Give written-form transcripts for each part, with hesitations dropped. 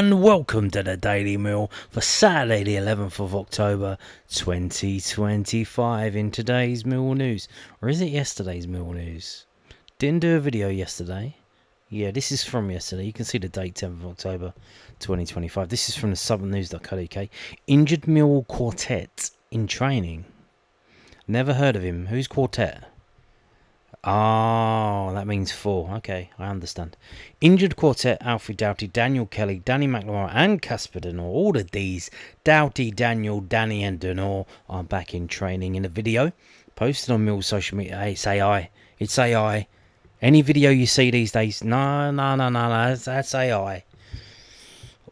and welcome to the Daily Mill for Saturday the 11th of October 2025 in today's Mill News. Or is it yesterday's Mill News? Didn't do a video yesterday. Yeah, this is from yesterday. You can see the date, 10th of October 2025. This is from the southernnews.co.uk. Injured Mill quartet in training. Never heard of him. Who's quartet? Oh, that means four. Okay, I understand. Injured quartet, Alfie Doughty, Daniel Kelly, Danny McLemore and Casper Denor. All of these, Doughty, Daniel, Danny and Denor, are back in training. In a video posted on Mill's social media. Hey, it's AI. It's AI. Any video you see these days, no, that's AI.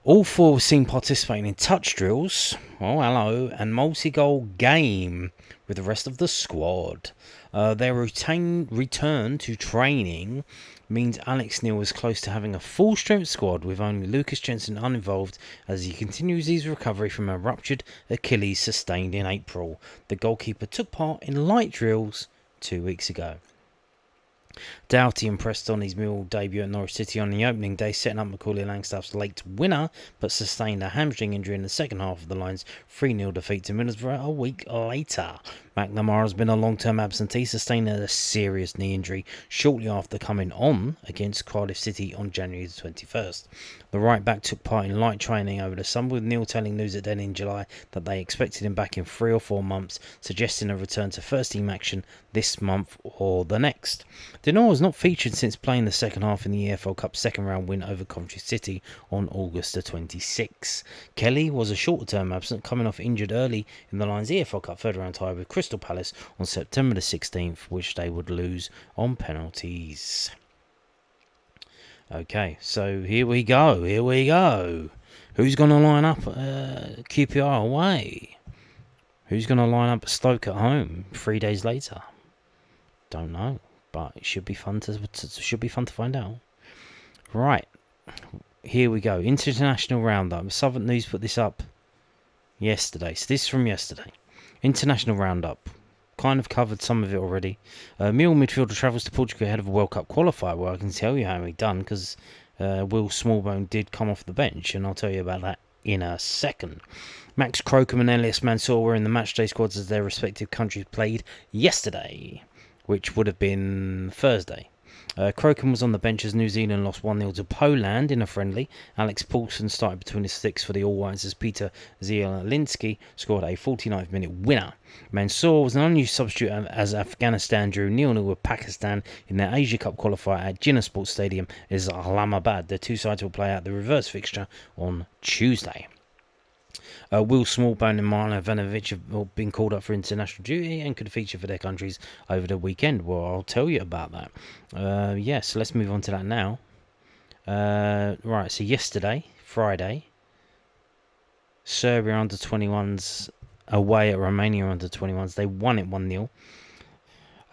All four were seen participating in touch drills, oh hello, and multi-goal game with the rest of the squad. Their return to training means Alex Neil is close to having a full-strength squad with only Lucas Jensen uninvolved as he continues his recovery from a ruptured Achilles sustained in April. The goalkeeper took part in light drills 2 weeks ago. Doughty impressed on his Mill debut at Norwich City on the opening day, setting up Macaulay Langstaff's late winner, but sustained a hamstring injury in the second half of the Lions' 3-0 defeat to Middlesbrough a week later. McNamara has been a long-term absentee, sustaining a serious knee injury shortly after coming on against Cardiff City on January the 21st. The right-back took part in light training over the summer, with Neil telling News at Den in July that they expected him back in 3 or 4 months, suggesting a return to first-team action this month or the next. Denor has not featured since playing the second half in the EFL Cup second-round win over Coventry City on August the 26th. Kelly was a short-term absent, coming off injured early in the Lions EFL Cup third-round tie with Crystal Palace on September the 16th, which they would lose on penalties. Okay, so here we go. Who's going to line up QPR away? Who's going to line up Stoke at home 3 days later? Don't know, but it should be fun to find out. Right, here we go. International roundup. Southern News put this up yesterday. So this is from yesterday. International roundup. Kind of covered some of it already. Mill midfielder travels to Portugal ahead of a World Cup qualifier. Well, I can tell you how he done because Will Smallbone did come off the bench, and I'll tell you about that in a second. Max Crocombe and Elias Mansour were in the matchday squads as their respective countries played yesterday, which would have been Thursday. Crocombe was on the bench as New Zealand lost 1-0 to Poland in a friendly. Alex Paulson started between the sticks for the All Whites as Peter Zielinski scored a 49th minute winner. Mansour was an unused substitute as Afghanistan drew 0-0 with Pakistan in their Asia Cup qualifier at Jinnah Sports Stadium in Islamabad. The two sides will play out the reverse fixture on Tuesday. Will Smallbone and Marlon Ivanovic have been called up for international duty and could feature for their countries over the weekend. Well, I'll tell you about that. So let's move on to that now. Right, so yesterday, Friday, Serbia under-21s away at Romania under-21s. They won it 1-0.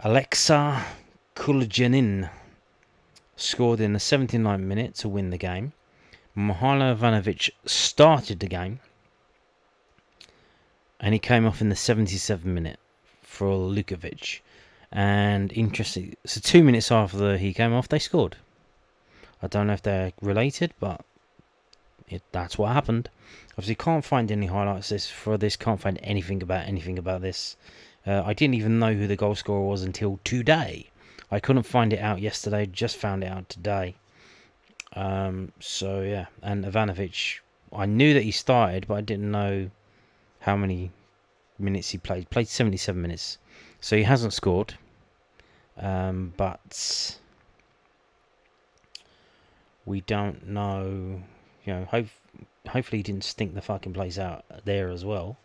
Alexa Kuljanin scored in the 79th minute to win the game. Mihajlo Ivanovic started the game, and he came off in the 77th minute for Lukovic. And interesting, so 2 minutes after he came off, they scored. I don't know if they're related, but that's what happened. Obviously, can't find any highlights for this. Can't find anything about this. I didn't even know who the goal scorer was until today. I couldn't find it out yesterday. Just found it out today. So yeah, and Ivanovic, I knew that he started, but I didn't know how many minutes he played. Played 77 minutes. So he hasn't scored. But we don't know. Hopefully he didn't stink the fucking place out there as well.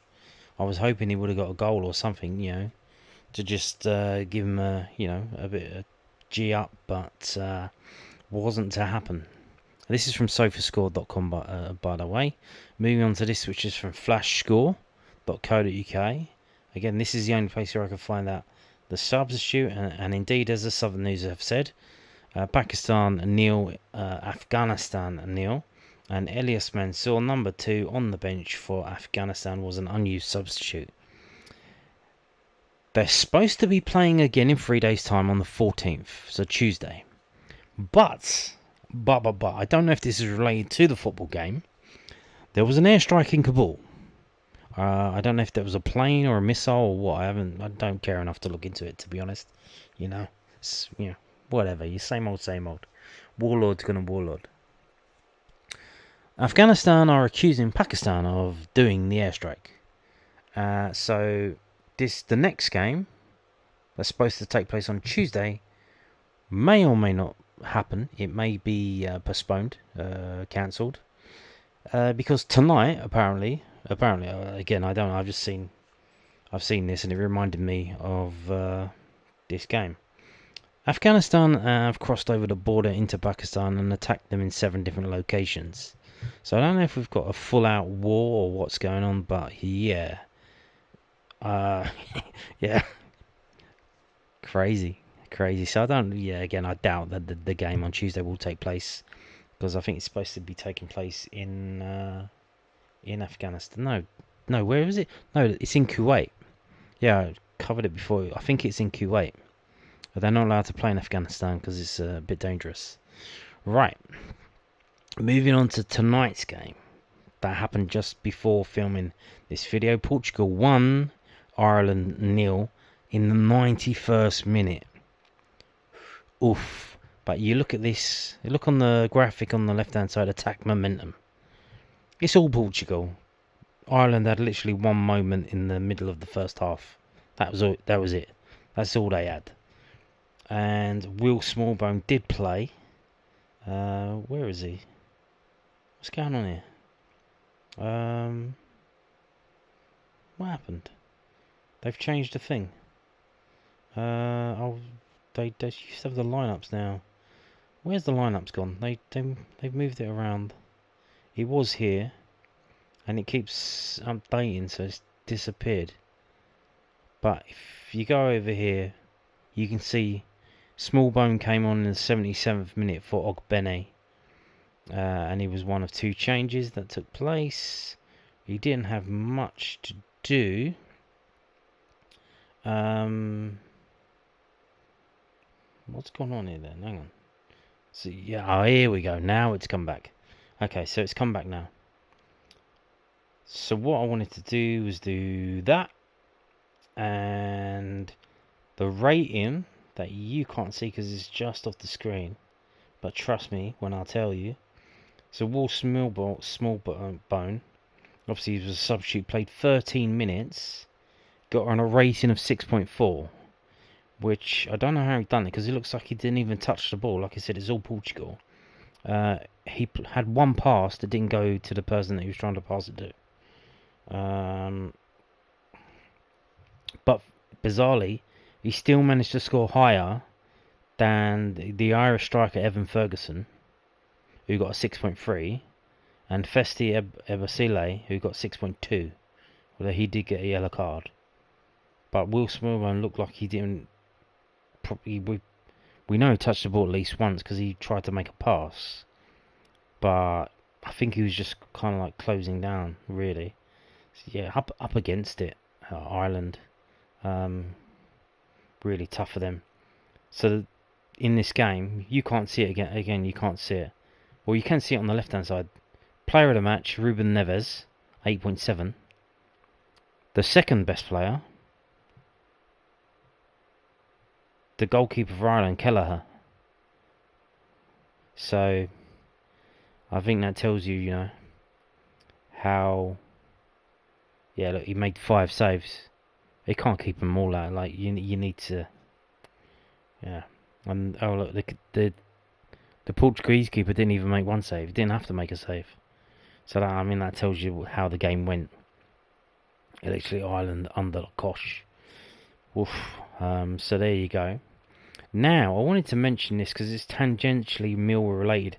I was hoping he would have got a goal or something, to just give him a bit of G up, but wasn't to happen. This is from sofascore.com, by the way. Moving on to this, which is from flashscore.co.uk. Again, this is the only place where I can find out the substitute, and indeed, as the Southern News have said, Pakistan nil, Afghanistan nil, and Elias Mansour, number 2 on the bench for Afghanistan, was an unused substitute. They're supposed to be playing again in 3 days' time on the 14th, so Tuesday. But I don't know if this is related to the football game, There was an airstrike in Kabul. I don't know if that was a plane or a missile or what. I don't care enough to look into it, to be honest. You know, whatever. You same old, same old. Warlord's gonna warlord. Afghanistan are accusing Pakistan of doing the airstrike. So the next game that's supposed to take place on Tuesday may or may not happen. It may be postponed, cancelled, because tonight apparently, again I don't know. I've seen this and it reminded me of this game. Afghanistan have crossed over the border into Pakistan and attacked them in 7 different locations. So I don't know if we've got a full-out war or what's going on, but yeah. Yeah. Crazy. So again, I doubt that the game on Tuesday will take place, because I think it's supposed to be taking place in Afghanistan. No, where is it? No, it's in Kuwait. Yeah, I covered it before. I think it's in Kuwait. But they're not allowed to play in Afghanistan because it's a bit dangerous. Right. Moving on to tonight's game. That happened just before filming this video. Portugal 1, Ireland 0 in the 91st minute. Oof. But you look at this. Look on the graphic on the left-hand side. Attack momentum. It's all Portugal. Ireland had literally one moment in the middle of the first half. That was it. That's all they had. And Will Smallbone did play. Where is he? What's going on here? What happened? They've changed the thing. They used to have the lineups now. Where's the lineups gone? They've moved it around. It was here, and it keeps updating, so it's disappeared. But if you go over here, you can see Smallbone came on in the 77th minute for Ogbene. And he was one of 2 changes that took place. He didn't have much to do. What's going on here then? Hang on. So yeah, here we go. Now it's come back. Okay, so it's come back now. So what I wanted to do was do that, and the rating that you can't see because it's just off the screen, but trust me when I tell you. So Will Smallbone, obviously he was a substitute, played 13 minutes, got on a rating of 6.4, which I don't know how he done it, because it looks like he didn't even touch the ball. Like I said, it's all Portugal. He had one pass that didn't go to the person that he was trying to pass it to. But bizarrely, he still managed to score higher than the Irish striker Evan Ferguson, who got a 6.3, and Festi Ebasile, who got 6.2. Although he did get a yellow card. But Will Smallbone looked like he didn't. We know he touched the ball at least once because he tried to make a pass. But I think he was just kind of like closing down, really. So yeah, up against it, Ireland. Really tough for them. So in this game, you can't see it again. You can't see it. Well, you can see it on the left-hand side. Player of the match, Ruben Neves, 8.7. The second best player, the goalkeeper for Ireland, Kelleher. So I think that tells you, you know, how. Yeah, look, he made 5 saves. He can't keep them all out. Like you need to. Yeah, and oh look, the Portuguese keeper didn't even make 1 save. He didn't have to make a save. So that tells you how the game went. Literally Ireland under Kosh. Oof. So there you go. Now I wanted to mention this because it's tangentially Millwall related.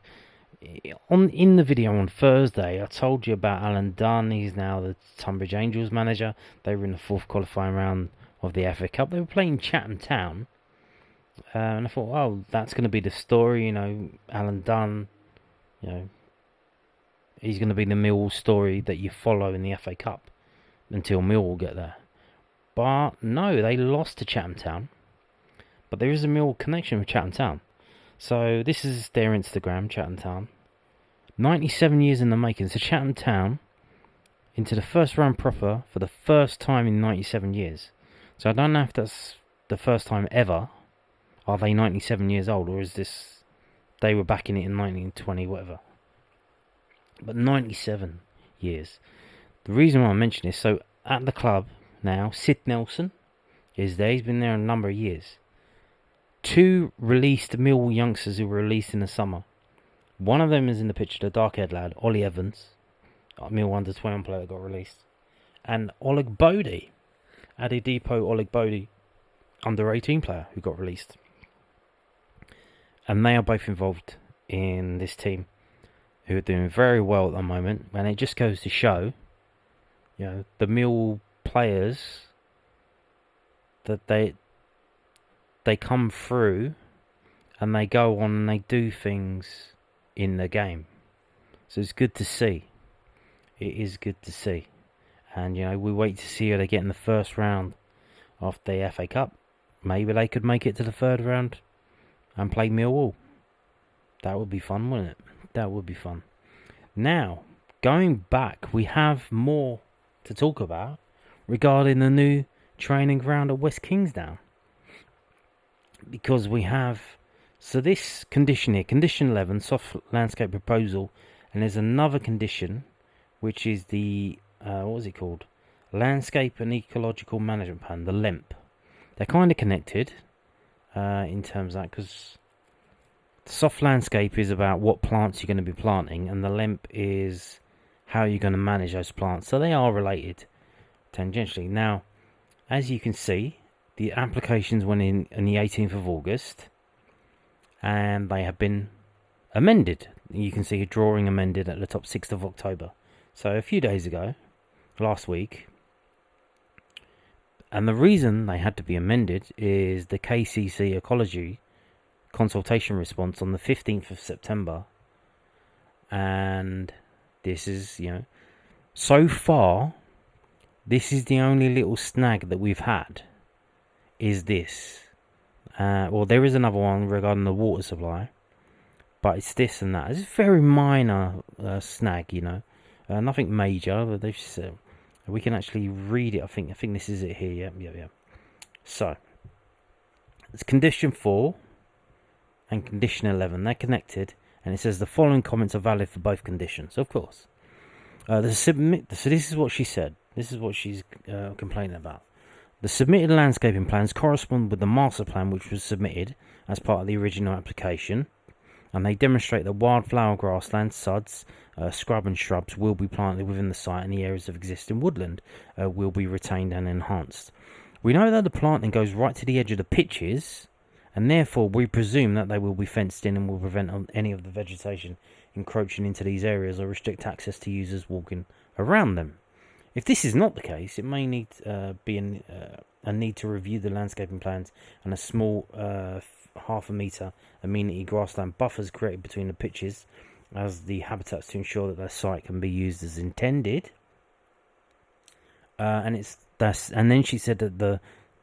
In the video on Thursday, I told you about Alan Dunn. He's now the Tunbridge Angels manager. They were in the 4th qualifying round of the FA Cup. They were playing Chatham Town. And I thought, oh, that's going to be the story, you know, Alan Dunn, you know, he's going to be the Millwall story that you follow in the FA Cup until Millwall get there. But no, they lost to Chatham Town. But there is a Millwall connection with Chatham Town. So this is their Instagram, Chatham Town. 97 years in the making. So Chatham Town into the first round proper for the first time in 97 years. So I don't know if that's the first time ever. Are they 97 years old, or is this they were back in it in 1920, whatever? But 97 years. The reason why I mention this, so at the club now, Sid Nelson is there. He's been there a number of years. 2 released Millwall youngsters who were released in the summer. One of them is in the picture, the dark-haired lad, Ollie Evans, Millwall under-21 player that got released. And Oleg Bodie, Adedipo Oleg Bodie, under-18 player who got released. And they are both involved in this team, who are doing very well at the moment. And it just goes to show, the Millwall players, that they come through and they go on and they do things in the game. So it's good to see. It is good to see. And, we wait to see how they get in the first round of the FA Cup. Maybe they could make it to the third round and play Millwall. That would be fun, wouldn't it? That would be fun. Now, going back, we have more to talk about regarding the new training ground at West Kingsdown. Because we have, so this condition here, condition 11, soft landscape proposal, and there's another condition, which is the, what is it called? Landscape and Ecological Management Plan, the LEMP. They're kind of connected in terms of that, because the soft landscape is about what plants you're going to be planting, and the LEMP is how you're going to manage those plants. So they are related tangentially. Now, as you can see, the applications went in on the 18th of August, and they have been amended. You can see a drawing amended at the top, 6th of October. So a few days ago, last week. And the reason they had to be amended is the KCC Ecology consultation response on the 15th of September. And this is, so far, this is the only little snag that we've had, is this. Well, there is another one regarding the water supply, but it's this and that. It's a very minor snag, nothing major, but they've said, we can actually read it. I think this is it here. Yeah. So, it's condition 4 and condition 11. They're connected, and it says the following comments are valid for both conditions. Of course. So this is what she said. This is what she's complaining about. The submitted landscaping plans correspond with the master plan which was submitted as part of the original application, and they demonstrate that wildflower grassland, suds, scrub and shrubs will be planted within the site, and the areas of existing woodland will be retained and enhanced. We know that the planting goes right to the edge of the pitches, and therefore we presume that they will be fenced in and will prevent any of the vegetation encroaching into these areas or restrict access to users walking around them. If this is not the case, it may need be a need to review the landscaping plans and a small half a metre amenity grassland buffers created between the pitches as the habitats to ensure that the site can be used as intended. And then she said that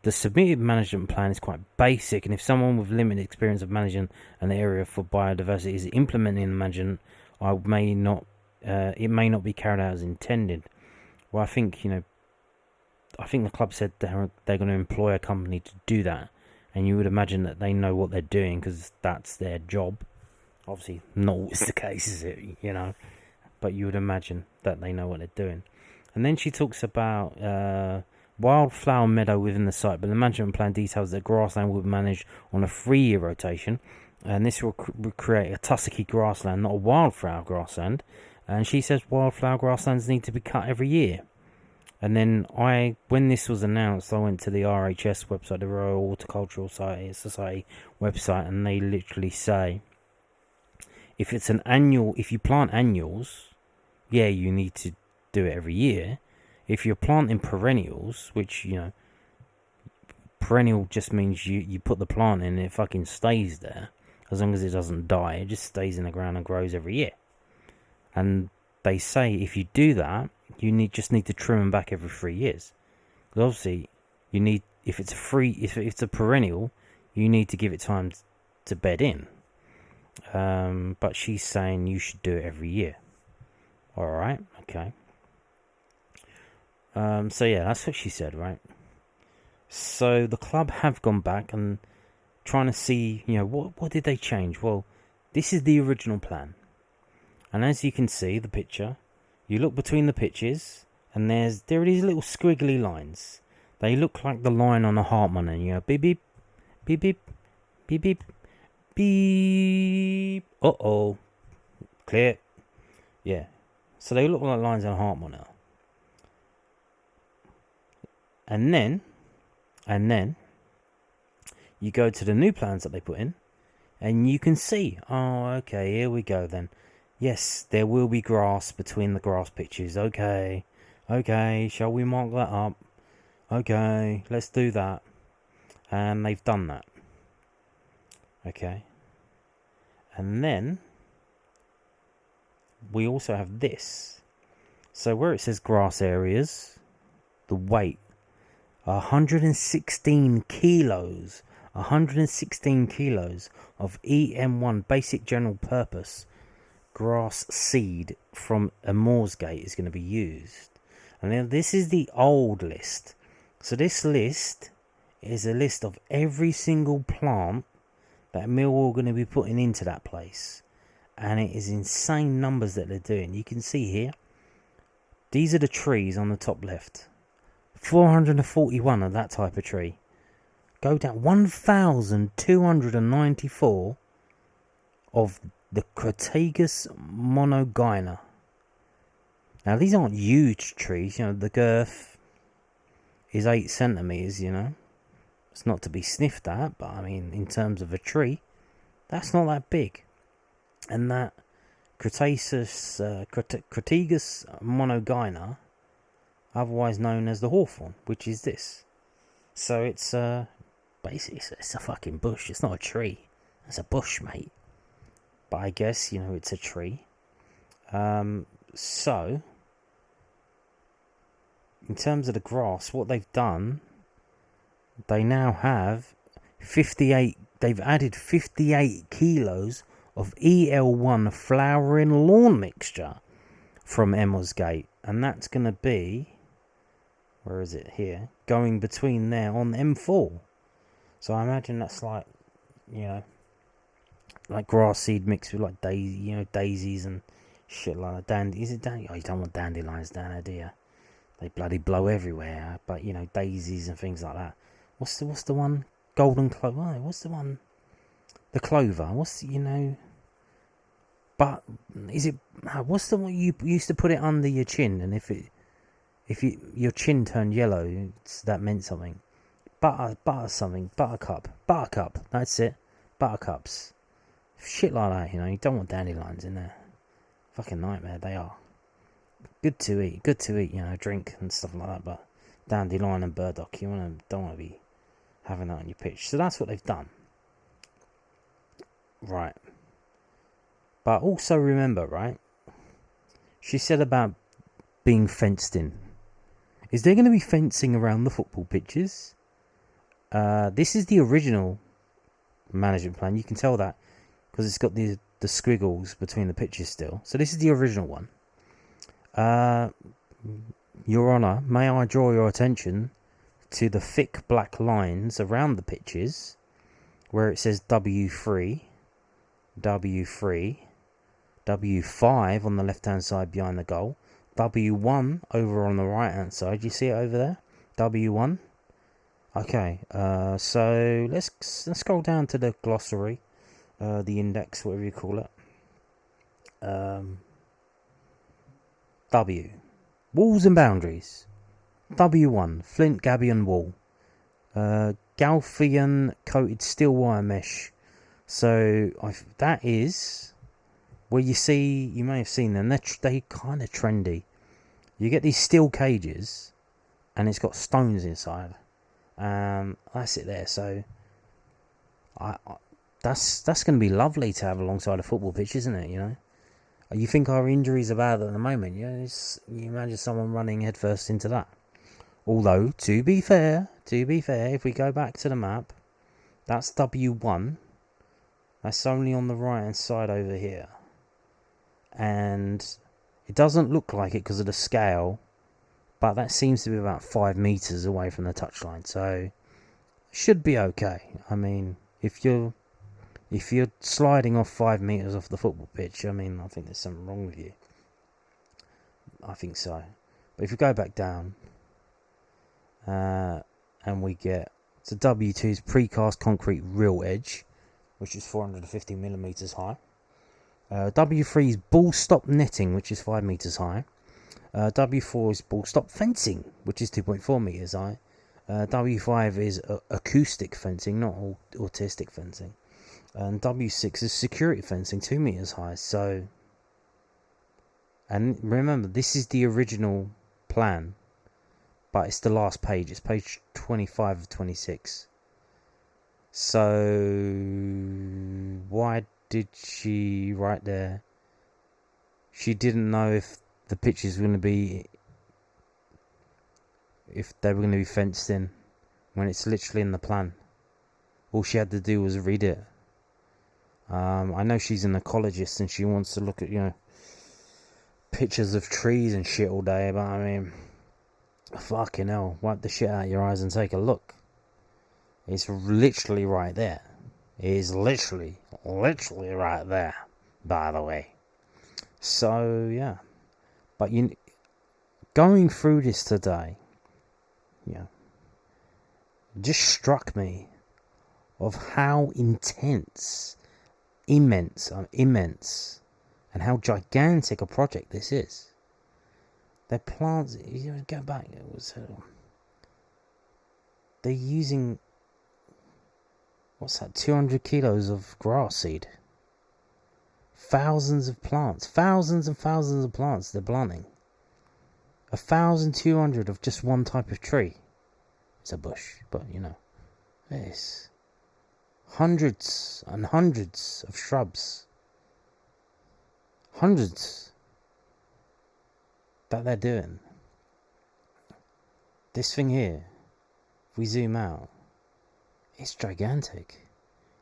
the submitted management plan is quite basic, and if someone with limited experience of managing an area for biodiversity is implementing the management, it may not be carried out as intended. Well, I think the club said they're going to employ a company to do that, and you would imagine that they know what they're doing because that's their job. Obviously, not always the case, is it? But you would imagine that they know what they're doing. And then she talks about wildflower meadow within the site, but the management plan details that grassland will be managed on a 3-year rotation, and this will create a tussocky grassland, not a wildflower grassland. And she says wildflower grasslands need to be cut every year. And then when this was announced, I went to the RHS website, the Royal Horticultural Society website, and they literally say, if you plant annuals, yeah, you need to do it every year. If you're planting perennials, which, perennial just means you put the plant in and it fucking stays there. As long as it doesn't die, it just stays in the ground and grows every year. And they say if you do that, you just need to trim them back every 3 years. Because obviously, if it's a perennial, you need to give it time to bed in. But she's saying you should do it every year. Alright, okay. So yeah, that's what she said, right? So the club have gone back and trying to see, what did they change? Well, this is the original plan. And as you can see, the picture, you look between the pitches, and there are these little squiggly lines. They look like the line on a heart monitor, beep beep, beep beep, beep beep, beep. Uh-oh. Clear. Yeah. So they look like lines on a heart monitor. And then you go to the new plans that they put in, and you can see, oh, okay, here we go then. Yes, there will be grass between the grass pitches. Okay, shall we mark that up? Okay, let's do that. And they've done that. Okay. And then we also have this. So where it says grass areas, the weight, 116 kilos. 116 kilos of EM1 basic general purpose grass seed from a Moorsgate is going to be used. And then this is the old list. So this list is a list of every single plant that Millwall are going to be putting into that place. And it is insane numbers that they're doing. You can see here, these are the trees on the top left. 441 of that type of tree. Go down 1,294 of the Crataegus monogyna. Now these aren't huge trees, the girth is 8 centimeters, It's not to be sniffed at, but I mean, in terms of a tree, that's not that big. And that Crataegus monogyna, otherwise known as the hawthorn, which is this. So it's basically it's a fucking bush. It's not a tree. It's a bush, mate. But I guess it's a tree. So in terms of the grass, what they've done, they now have 58. They've added 58 kilos of EL1 flowering lawn mixture from Emmelsgate, and that's going to be, where is it here? Going between there on M4. So I imagine that's like, like grass seed mixed with like daisies and shit like that. Is it dandy? Oh, you don't want dandelions down there, do you? They bloody blow everywhere. But daisies and things like that. What's the one? Golden clover. What's the one? The clover. What's But is it? What's the one you used to put it under your chin, and if your chin turned yellow, that meant something. Buttercup. That's it. Buttercups. Shit like that, you don't want dandelions in there. Fucking nightmare, they are. Good to eat, drink and stuff like that, but dandelion and burdock, don't want to be having that on your pitch. So that's what they've done. Right. But also remember, right, she said about being fenced in. Is there going to be fencing around the football pitches? This is the original management plan. You can tell that because it's got the squiggles between the pitches still. So this is the original one. Your Honour, may I draw your attention to the thick black lines around the pitches where it says W3, W3, W5 on the left hand side behind the goal, W1 over on the right hand side. You see it over there? W1. Okay, so let's scroll down to the glossary, the index, whatever you call it. W. Walls and boundaries. W1. Flint gabion wall. Galphian coated steel wire mesh. So that is where you may have seen them. They kind of trendy. You get these steel cages, and it's got stones inside. That's it there. So that's going to be lovely to have alongside a football pitch, isn't it? You think our injuries are bad at the moment? You imagine someone running headfirst into that. Although, to be fair, if we go back to the map, that's W1. That's only on the right hand side over here. And it doesn't look like it because of the scale, but that seems to be about 5 meters away from the touchline, so should be okay. I mean, if you're sliding off 5 meters off the football pitch, I mean, I think there's something wrong with you. I think so. But if you go back down, and we get to W2's precast concrete real edge, which is 450 millimeters high. W3's ball stop netting, which is 5 meters high. W4 is ball stop fencing, which is 2.4 meters high. W5 is acoustic fencing, not autistic fencing. And W6 is security fencing, 2 meters high. So, and remember, this is the original plan, but it's the last page. It's page 25 of 26. So, why did she write there? She didn't know if the pitches were going to be, if they were going to be fenced in, when it's literally in the plan. All she had to do was read it. I know she's an ecologist and she wants to look at, pictures of trees and shit all day, but I mean, fucking hell, wipe the shit out of your eyes and take a look. It's literally right there. It is literally right there, by the way. So, yeah. But going through this today, just struck me of how immense, and how gigantic a project this is. Their plants, go back, it was, they're using, 200 kilos of grass seed. Thousands and thousands of plants they're planting. 1,200 of just one type of tree. It's a bush, but there's hundreds and hundreds of shrubs. Hundreds that they're doing. This thing here, if we zoom out, it's gigantic.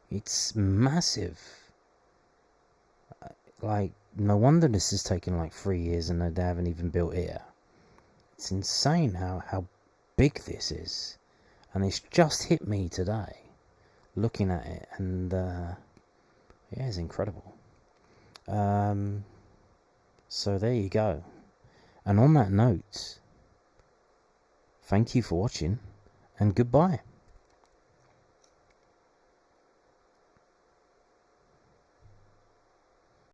It's massive. No wonder this has taken 3 years and they haven't even built it. It's insane how big this is. And it's just hit me today, looking at it, and it's incredible. So there you go. And on that note, thank you for watching, and goodbye.